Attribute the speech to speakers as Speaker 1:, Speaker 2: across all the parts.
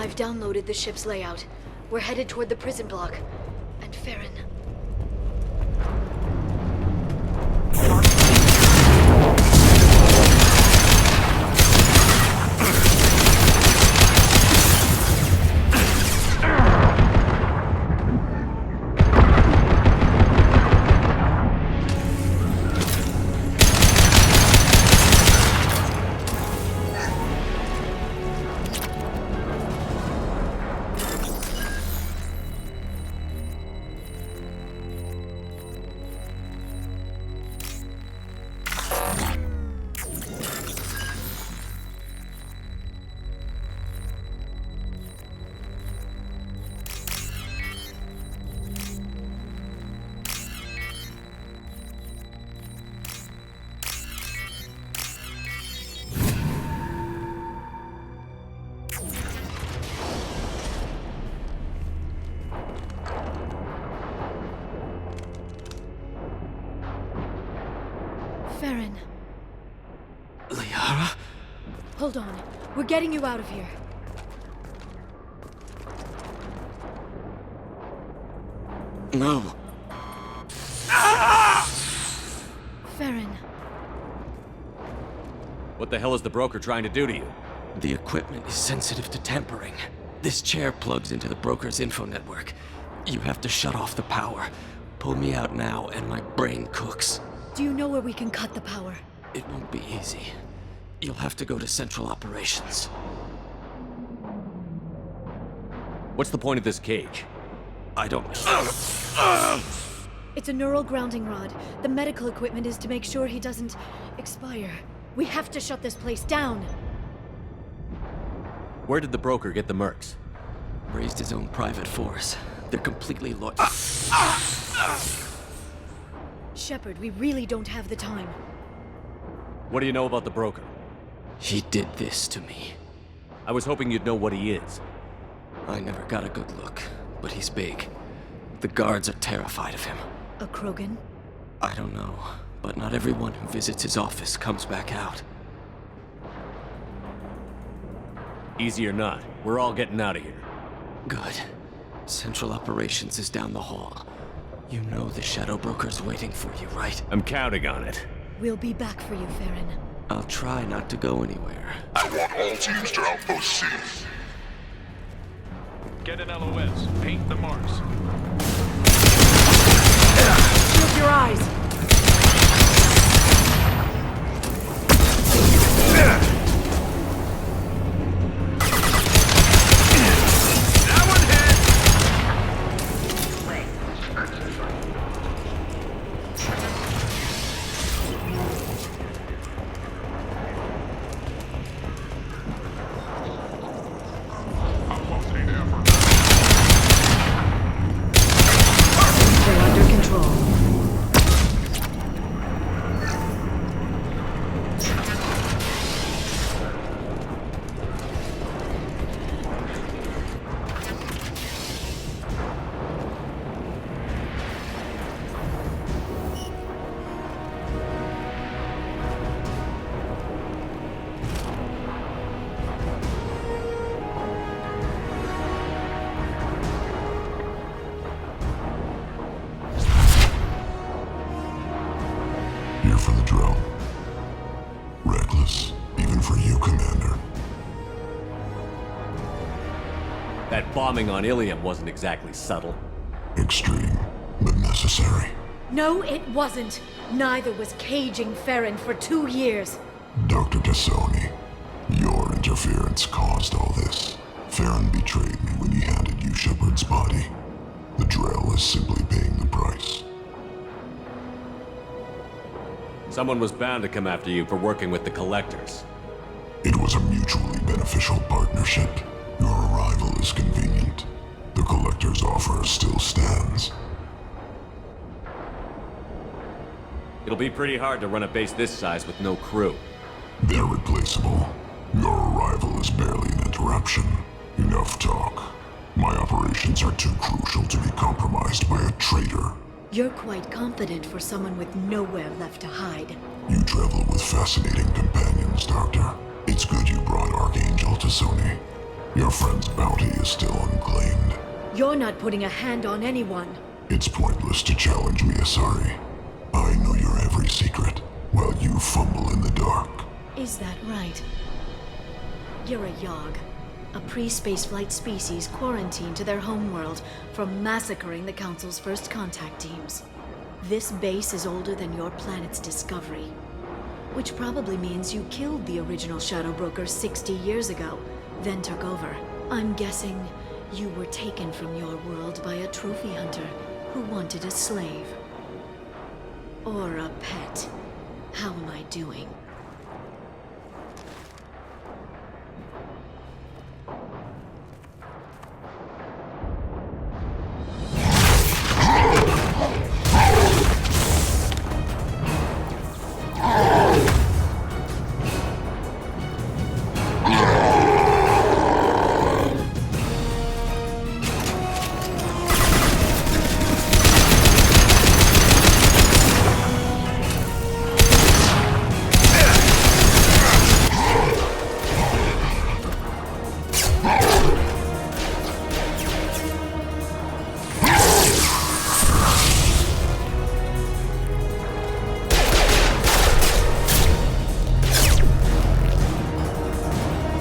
Speaker 1: I've downloaded the ship's layout. We're headed toward the prison block. And Farron... Farron.
Speaker 2: Liara?
Speaker 1: Hold on. We're getting you out of here.
Speaker 2: No.
Speaker 1: Farron.
Speaker 3: What the hell is the broker trying to do to you?
Speaker 2: The equipment is sensitive to tampering. This chair plugs into the broker's info network. You have to shut off the power. Pull me out now, and my brain cooks.
Speaker 1: Do you know where we can cut the power?
Speaker 2: It won't be easy. You'll have to go to Central Operations.
Speaker 3: What's the point of this cage?
Speaker 2: I don't know.
Speaker 1: It's a neural grounding rod. The medical equipment is to make sure he doesn't expire. We have to shut this place down.
Speaker 3: Where did the broker get the mercs?
Speaker 2: Raised his own private force. They're completely loyal.
Speaker 1: Shepard, we really don't have the time.
Speaker 3: What do you know about the broker?
Speaker 2: He did this to me.
Speaker 3: I was hoping you'd know what he is.
Speaker 2: I never got a good look, but he's big. The guards are terrified of him.
Speaker 1: A Krogan?
Speaker 2: I don't know, but not everyone who visits his office comes back out.
Speaker 3: Easy or not, we're all getting out of here.
Speaker 2: Good. Central Operations is down the hall. You know the Shadow Broker's waiting for you, right?
Speaker 3: I'm counting on it.
Speaker 1: We'll be back for you, Farron.
Speaker 2: I'll try not to go anywhere.
Speaker 4: I want all teams to Outpost C.
Speaker 5: Get an LOS. Paint the marks.
Speaker 1: Shield your eyes! They're under control.
Speaker 4: Here for the drill. Reckless, even for you, Commander.
Speaker 3: That bombing on Ilium wasn't exactly subtle.
Speaker 4: Extreme, but necessary.
Speaker 1: No, it wasn't. Neither was caging Farron for 2 years.
Speaker 4: Dr. Tassoni, your interference caused all this. Farron betrayed me when he handed you Shepard's body. The drill is simply paying the price.
Speaker 3: Someone was bound to come after you for working with the Collectors.
Speaker 4: It was a mutually beneficial partnership. Your arrival is convenient. The Collector's offer still stands.
Speaker 3: It'll be pretty hard to run a base this size with no crew.
Speaker 4: They're replaceable. Your arrival is barely an interruption. Enough talk. My operations are too crucial to be compromised by a traitor.
Speaker 1: You're quite confident for someone with nowhere left to hide.
Speaker 4: You travel with fascinating companions, Doctor. It's good you brought Archangel to Sony. Your friend's bounty is still unclaimed.
Speaker 1: You're not putting a hand on anyone.
Speaker 4: It's pointless to challenge me, Asari. I know your every secret, while you fumble in the dark.
Speaker 1: Is that right? You're a Yogg, a pre-spaceflight species quarantined to their homeworld from massacring the Council's first contact teams. This base is older than your planet's discovery, which probably means you killed the original Shadow Broker 60 years ago, then took over. I'm guessing you were taken from your world by a trophy hunter who wanted a slave. Or a pet. How am I doing?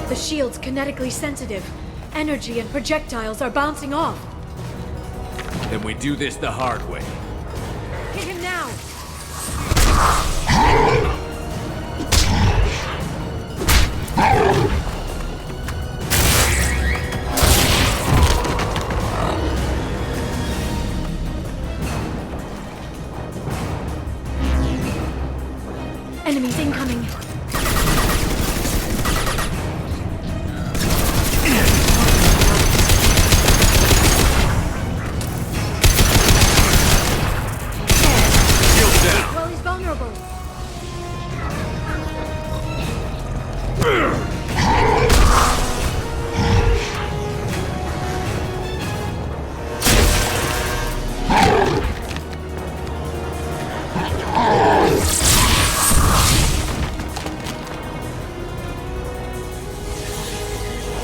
Speaker 1: The shield's kinetically sensitive. Energy and projectiles are bouncing off.
Speaker 3: Then we do this the hard way.
Speaker 1: Hit him now! Enemies incoming. Well, he's vulnerable.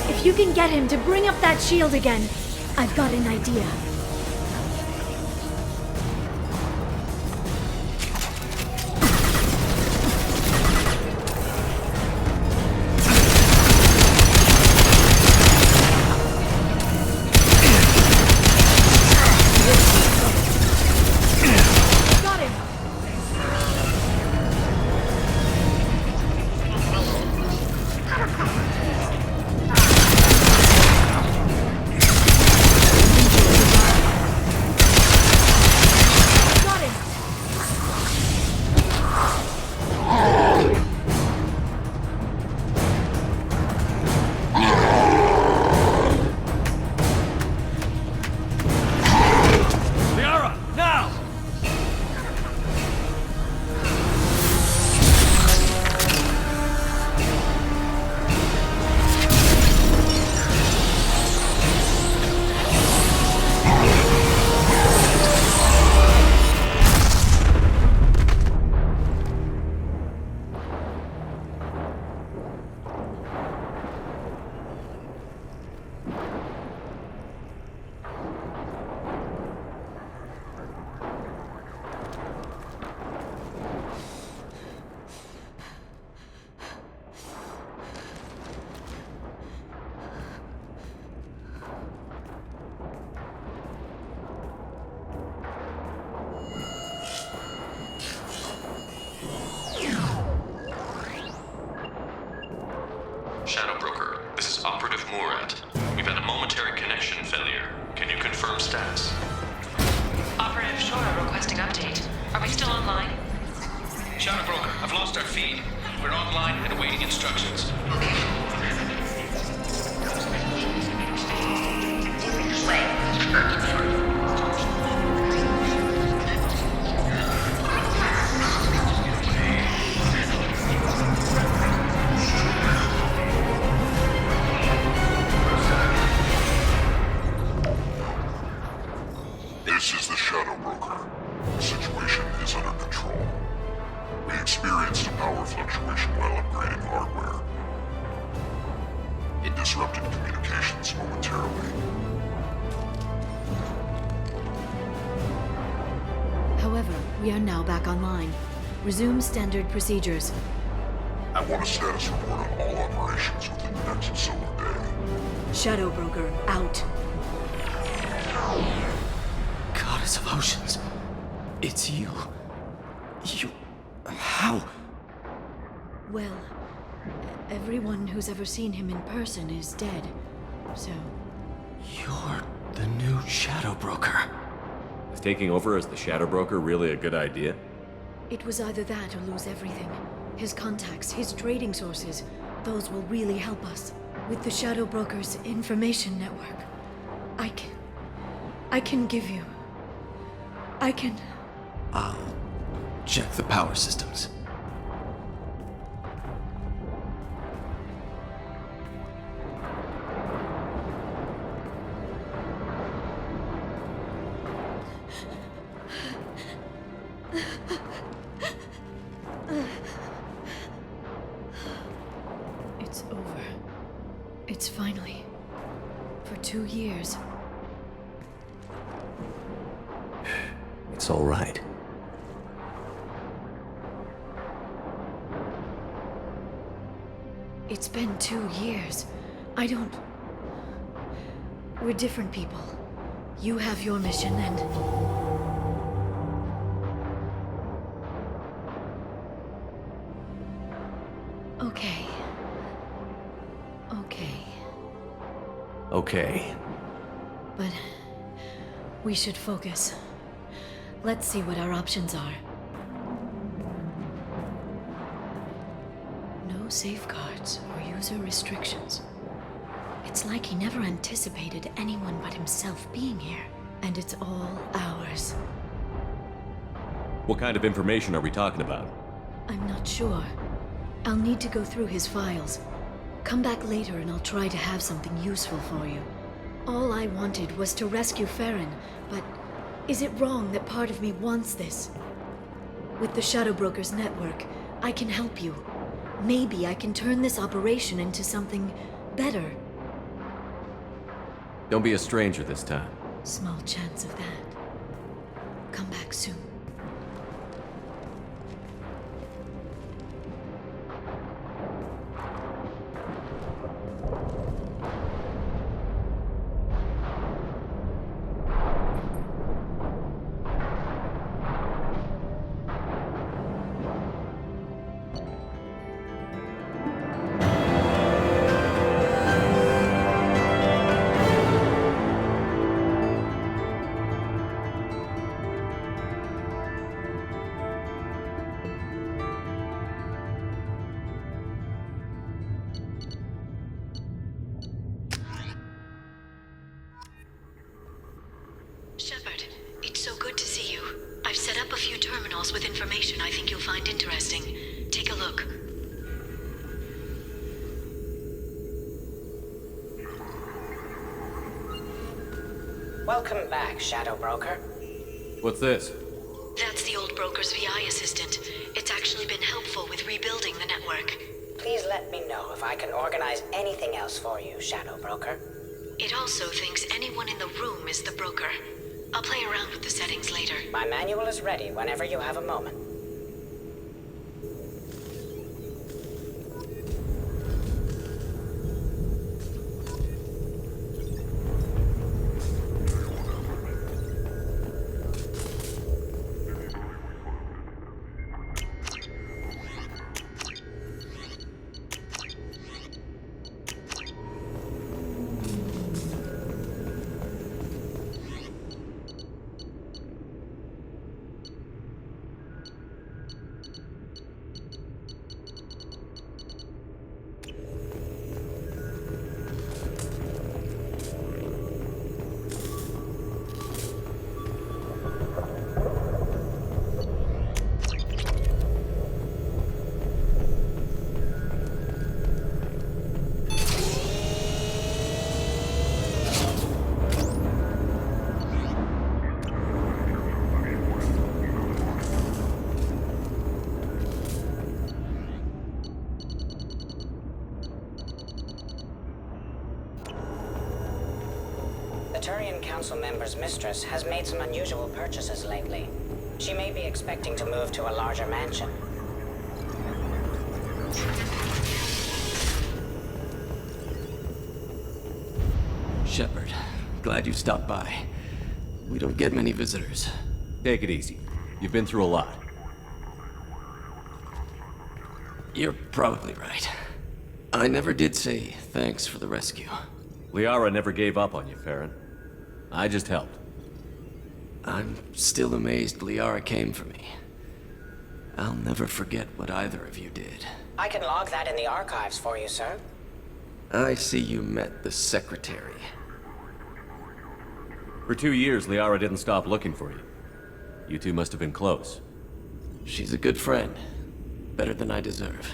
Speaker 1: If you can get him to bring up that shield again, I've got an idea. Got him! Got him!
Speaker 3: Liara, now!
Speaker 6: Shadow Broker, this is Operative Miranda. We've had a momentary connection failure. Can you confirm status?
Speaker 7: Operative Shora requesting update. Are we still online?
Speaker 5: Shadow Broker, I've lost our feed. We're online and awaiting instructions.
Speaker 4: This is the Shadow Broker. The situation is under control. We experienced a power fluctuation while upgrading hardware. It disrupted communication seconds momentarily.
Speaker 1: However, we are now back online. Resume standard procedures.
Speaker 4: I want a status report on all operations within the next solar day.
Speaker 1: Shadow Broker, out.
Speaker 2: Goddess of Oceans. It's you. You... How?
Speaker 1: Well, everyone who's ever seen him in person is dead, so...
Speaker 2: You're the new Shadow Broker.
Speaker 3: Is taking over as the Shadow Broker really a good idea?
Speaker 1: It was either that or lose everything. His contacts, his trading sources, those will really help us. With the Shadow Broker's information network, I can give you...
Speaker 2: I'll check the power systems.
Speaker 1: It's over. It's finally... For 2 years.
Speaker 2: It's all right.
Speaker 1: It's been 2 years. I don't... We're different people. You have your mission and... Okay.
Speaker 2: Okay.
Speaker 1: But... we should focus. Let's see what our options are. No safeguards or user restrictions. It's like he never anticipated anyone but himself being here. And it's all ours.
Speaker 3: What kind of information are we talking about?
Speaker 1: I'm not sure. I'll need to go through his files. Come back later and I'll try to have something useful for you. All I wanted was to rescue Farron, but is it wrong that part of me wants this? With the Shadow Broker's network, I can help you. Maybe I can turn this operation into something better.
Speaker 3: Don't be a stranger this time.
Speaker 1: Small chance of that. Come back soon. Shepard, it's so good to see you. I've set up a few terminals with information I think you'll find interesting. Take a look.
Speaker 8: Welcome back, Shadow Broker.
Speaker 3: What's this?
Speaker 1: That's the old broker's VI assistant. It's actually been helpful with rebuilding the network.
Speaker 8: Please let me know if I can organize anything else for you, Shadow Broker.
Speaker 1: It also thinks anyone in the room is the broker. I'll play around with the settings later.
Speaker 8: My manual is ready whenever you have a moment. Turian Council member's mistress has made some unusual purchases lately. She may be expecting to move to a larger mansion.
Speaker 2: Shepard, glad you stopped by. We don't get many visitors.
Speaker 3: Take it easy. You've been through a lot.
Speaker 2: You're probably right. I never did say thanks for the rescue.
Speaker 3: Liara never gave up on you, Farron. I just helped.
Speaker 2: I'm still amazed Liara came for me. I'll never forget what either of you did.
Speaker 8: I can log that in the archives for you, sir.
Speaker 2: I see you met the Secretary.
Speaker 3: For 2 years, Liara didn't stop looking for you. You two must have been close.
Speaker 2: She's a good friend. Better than I deserve.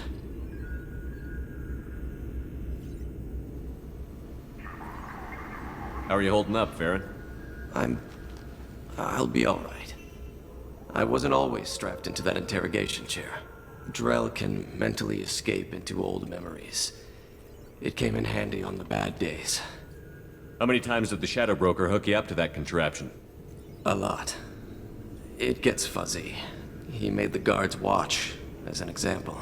Speaker 3: How are you holding up, Farron?
Speaker 2: I'll be all right. I wasn't always strapped into that interrogation chair. Drell can mentally escape into old memories. It came in handy on the bad days.
Speaker 3: How many times did the Shadow Broker hook you up to that contraption?
Speaker 2: A lot. It gets fuzzy. He made the guards watch, as an example.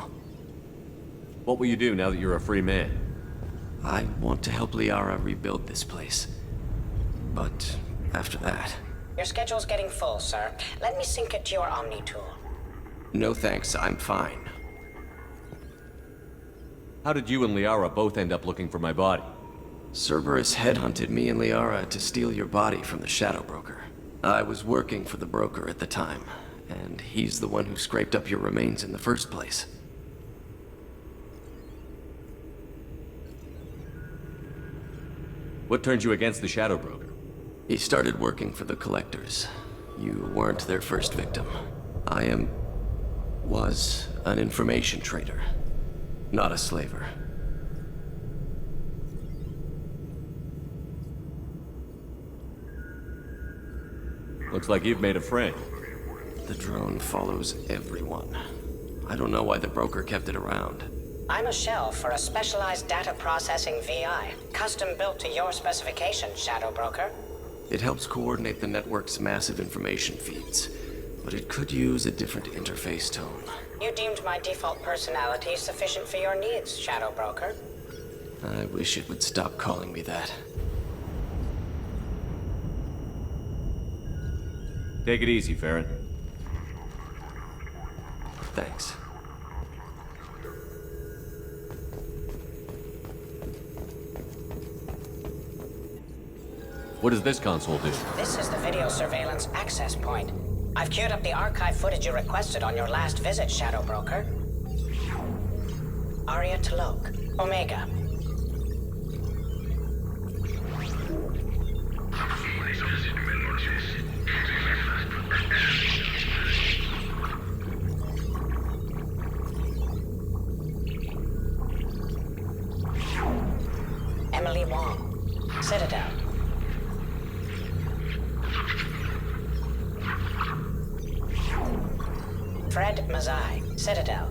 Speaker 3: What will you do now that you're a free man?
Speaker 2: I want to help Liara rebuild this place. But after that...
Speaker 8: Your schedule's getting full, sir. Let me sync it to your Omni tool.
Speaker 2: No thanks, I'm fine.
Speaker 3: How did you and Liara both end up looking for my body?
Speaker 2: Cerberus headhunted me and Liara to steal your body from the Shadow Broker. I was working for the broker at the time, and he's the one who scraped up your remains in the first place.
Speaker 3: What turned you against the Shadow Broker?
Speaker 2: He started working for the Collectors. You weren't their first victim. Was an information trader, not a slaver.
Speaker 3: Looks like you've made a friend.
Speaker 2: The drone follows everyone. I don't know why the broker kept it around.
Speaker 8: I'm a shell for a specialized data processing VI, custom built to your specifications, Shadow Broker.
Speaker 2: It helps coordinate the network's massive information feeds, but it could use a different interface tone.
Speaker 8: You deemed my default personality sufficient for your needs, Shadow Broker.
Speaker 2: I wish it would stop calling me that.
Speaker 3: Take it easy, Farron.
Speaker 2: Thanks.
Speaker 3: What does this console do?
Speaker 8: This is the video surveillance access point. I've queued up the archive footage you requested on your last visit, Shadow Broker. Aria Talok, Omega. Emily Wong, Citadel. Fred Mazai, Citadel.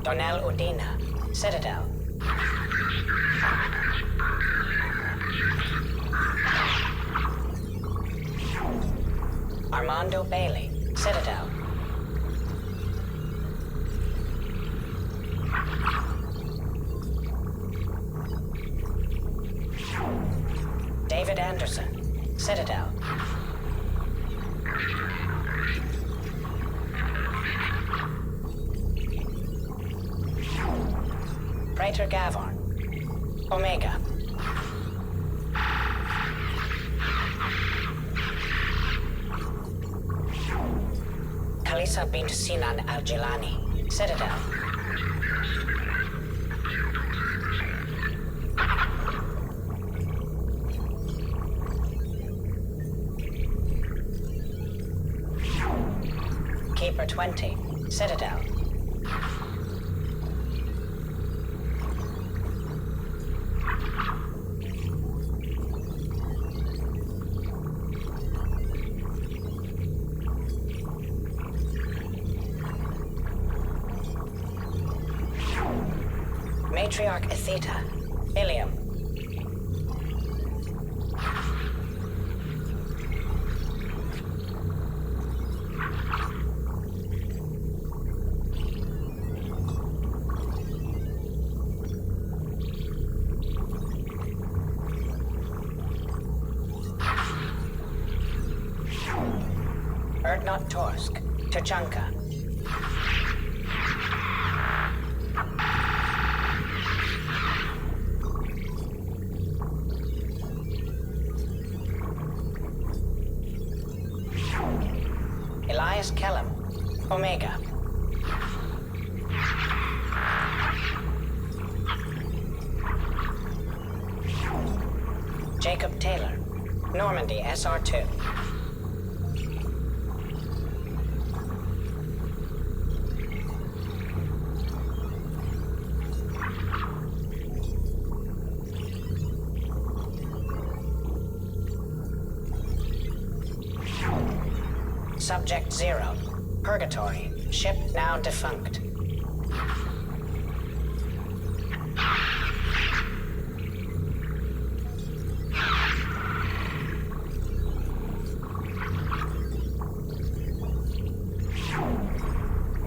Speaker 8: Donnell Udina, Citadel. Armando Bailey, Citadel. David Anderson, Citadel. Praetor Gavorn, Omega. Khalisa bint Sinan Al-Jilani, Citadel. Keeper 20, Citadel. Matriarch Etheta. Ilium. Erdnot Torsk. Tachanka. Elias Kellum. Omega. Jacob Taylor. Normandy SR2. Subject 0. Purgatory. Ship now defunct.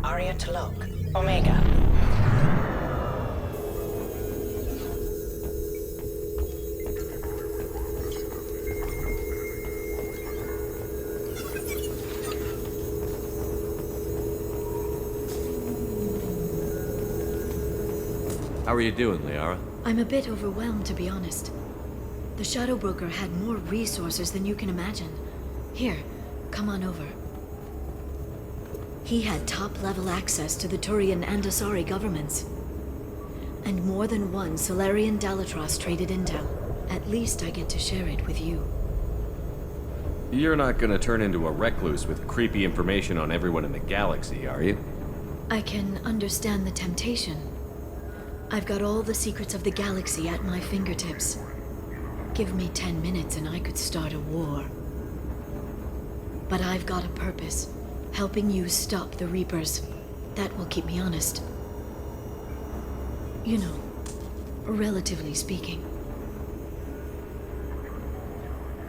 Speaker 8: Aria Talok. Omega.
Speaker 3: How are you doing, Liara?
Speaker 1: I'm a bit overwhelmed, to be honest. The Shadow Broker had more resources than you can imagine. Here, come on over. He had top-level access to the Turian and Asari governments. And more than one Solarian Dalatros traded intel. At least I get to share it with you.
Speaker 3: You're not gonna turn into a recluse with creepy information on everyone in the galaxy, are you?
Speaker 1: I can understand the temptation. I've got all the secrets of the galaxy at my fingertips. Give me 10 minutes and I could start a war. But I've got a purpose. Helping you stop the Reapers. That will keep me honest. You know, relatively speaking.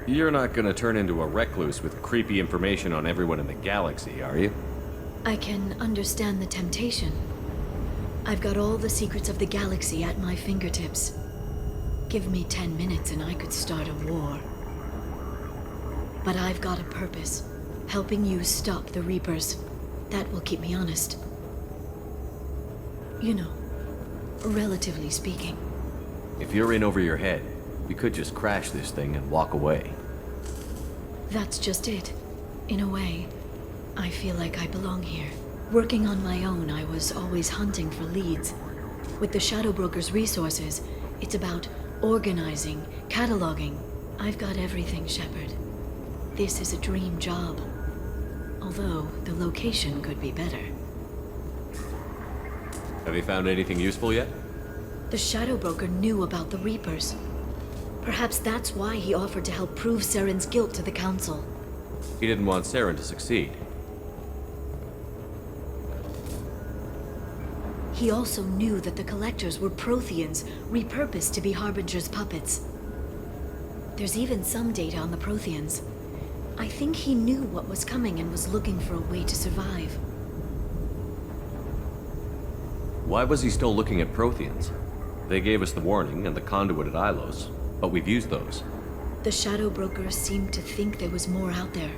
Speaker 3: You're not gonna turn into a recluse with creepy information on everyone in the galaxy, are you?
Speaker 1: I can understand the temptation. I've got all the secrets of the galaxy at my fingertips. Give me 10 minutes and I could start a war. But I've got a purpose. Helping you stop the Reapers. That will keep me honest. You know, relatively speaking.
Speaker 3: If you're in over your head, we could just crash this thing and walk away.
Speaker 1: That's just it. In a way, I feel like I belong here. Working on my own, I was always hunting for leads. With the Shadow Broker's resources, it's about organizing, cataloging. I've got everything, Shepard. This is a dream job. Although, the location could be better.
Speaker 3: Have you found anything useful yet?
Speaker 1: The Shadow Broker knew about the Reapers. Perhaps that's why he offered to help prove Saren's guilt to the Council.
Speaker 3: He didn't want Saren to succeed.
Speaker 1: He also knew that the Collectors were Protheans, repurposed to be Harbinger's puppets. There's even some data on the Protheans. I think he knew what was coming and was looking for a way to survive.
Speaker 3: Why was he still looking at Protheans? They gave us the warning and the conduit at Ilos, but we've used those.
Speaker 1: The Shadow Broker seemed to think there was more out there.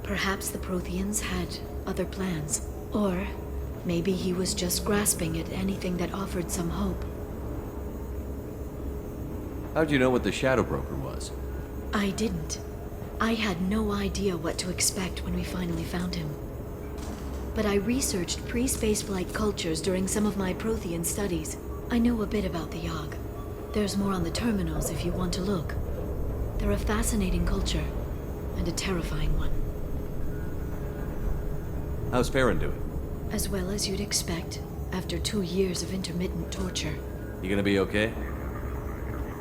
Speaker 1: Perhaps the Protheans had other plans. Or maybe he was just grasping at anything that offered some hope.
Speaker 3: How'd you know what the Shadow Broker was?
Speaker 1: I didn't. I had no idea what to expect when we finally found him. But I researched pre-spaceflight cultures during some of my Prothean studies. I know a bit about the Yogg. There's more on the terminals if you want to look. They're a fascinating culture, and a terrifying one.
Speaker 3: How's Farron doing?
Speaker 1: As well as you'd expect, after 2 years of intermittent torture.
Speaker 3: You gonna be okay?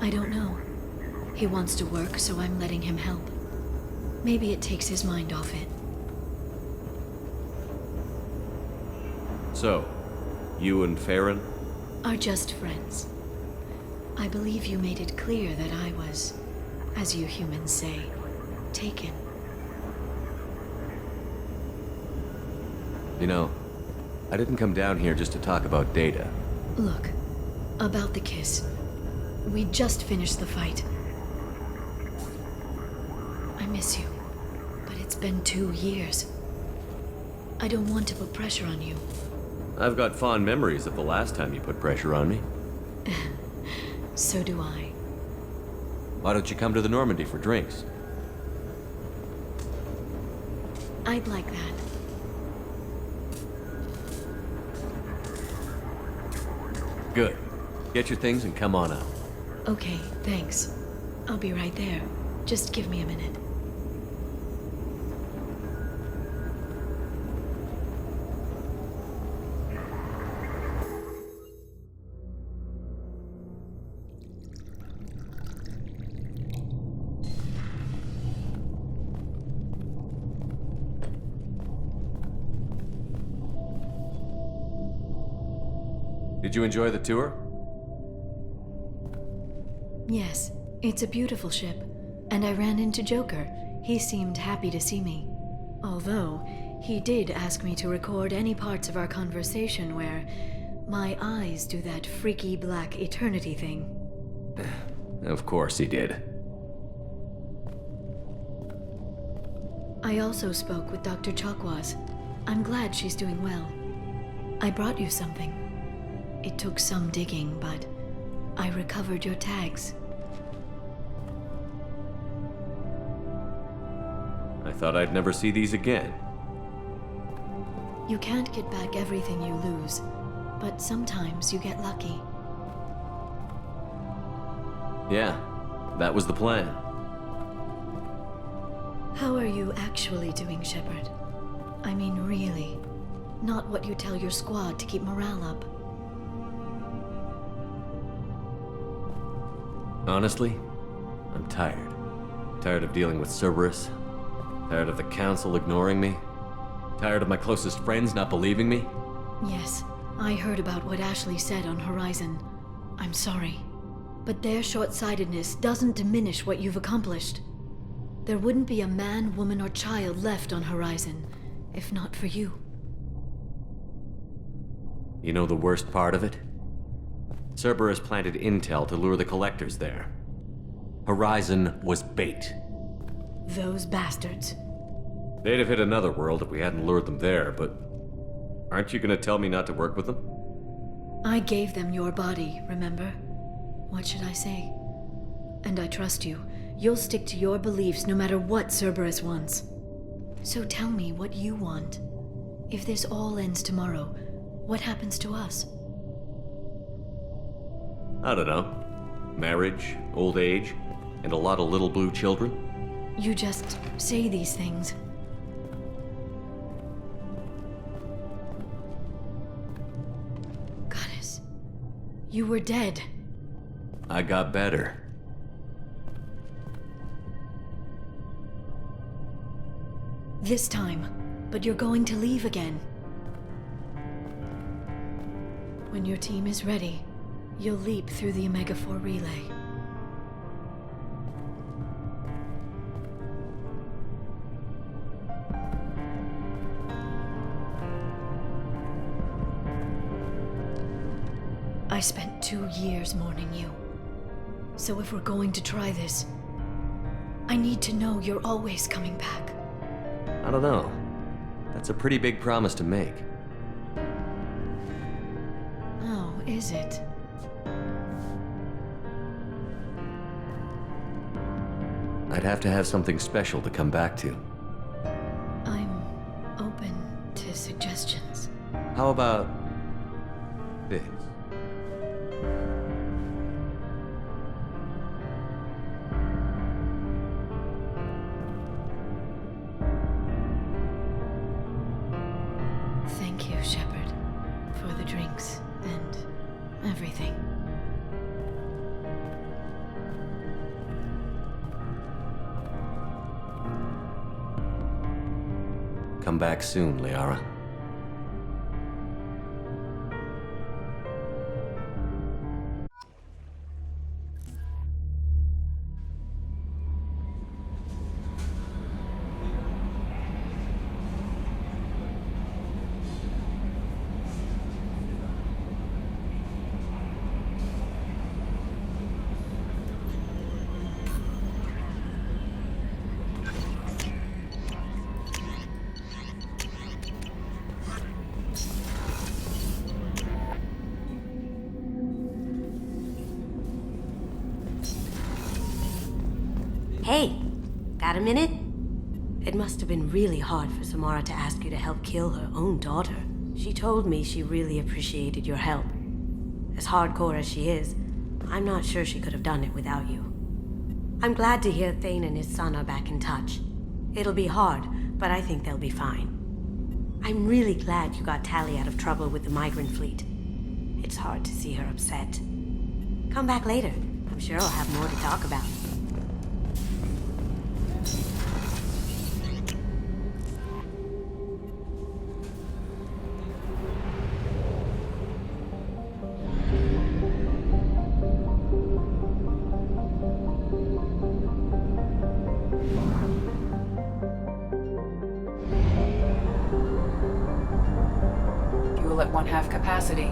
Speaker 1: I don't know. He wants to work, so I'm letting him help. Maybe it takes his mind off it.
Speaker 3: So, you and Farron?
Speaker 1: are just friends. I believe you made it clear that I was, as you humans say, taken.
Speaker 3: You know, I didn't come down here just to talk about Data.
Speaker 1: Look, about the kiss. We just finished the fight. I miss you, but it's been 2 years. I don't want to put pressure on you.
Speaker 3: I've got fond memories of the last time you put pressure on me.
Speaker 1: So do I.
Speaker 3: Why don't you come to the Normandy for drinks?
Speaker 1: I'd like that.
Speaker 3: Good. Get your things and come on out.
Speaker 1: Okay, thanks. I'll be right there. Just give me a minute.
Speaker 3: Did you enjoy the tour?
Speaker 1: Yes, it's a beautiful ship. And I ran into Joker. He seemed happy to see me. Although, he did ask me to record any parts of our conversation where my eyes do that freaky black eternity thing.
Speaker 3: Of course he did.
Speaker 1: I also spoke with Dr. Chakwas. I'm glad she's doing well. I brought you something. It took some digging, but I recovered your tags.
Speaker 3: I thought I'd never see these again.
Speaker 1: You can't get back everything you lose, but sometimes you get lucky.
Speaker 3: Yeah, that was the plan.
Speaker 1: How are you actually doing, Shepard? I mean, really. Not what you tell your squad to keep morale up.
Speaker 3: Honestly, I'm tired. Tired of dealing with Cerberus. Tired of the Council ignoring me. Tired of my closest friends not believing me.
Speaker 1: Yes, I heard about what Ashley said on Horizon. I'm sorry. But their short-sightedness doesn't diminish what you've accomplished. There wouldn't be a man, woman, or child left on Horizon, if not for you.
Speaker 3: You know the worst part of it? Cerberus planted intel to lure the collectors there. Horizon was bait.
Speaker 1: Those bastards.
Speaker 3: They'd have hit another world if we hadn't lured them there, but aren't you gonna tell me not to work with them?
Speaker 1: I gave them your body, remember? What should I say? And I trust you. You'll stick to your beliefs no matter what Cerberus wants. So tell me what you want. If this all ends tomorrow, what happens to us?
Speaker 3: I don't know. Marriage, old age, and a lot of little blue children?
Speaker 1: You just say these things. Goddess, you were dead.
Speaker 3: I got better.
Speaker 1: This time, but you're going to leave again. When your team is ready, you'll leap through the Omega-4 relay. I spent 2 years mourning you. So if we're going to try this, I need to know you're always coming back.
Speaker 3: I don't know. That's a pretty big promise to make.
Speaker 1: Oh, is it?
Speaker 3: I'd have to have something special to come back to.
Speaker 1: I'm open to suggestions.
Speaker 3: How about this?
Speaker 1: Thank you, Shepard, for the drinks and everything.
Speaker 3: Come back soon, Liara.
Speaker 9: Hey, got a minute? It must have been really hard for Samara to ask you to help kill her own daughter. She told me she really appreciated your help. As hardcore as she is, I'm not sure she could have done it without you. I'm glad to hear Thane and his son are back in touch. It'll be hard, but I think they'll be fine. I'm really glad you got Tally out of trouble with the migrant fleet. It's hard to see her upset. Come back later. I'm sure I'll have more to talk about.
Speaker 10: Fuel at 1/2 capacity.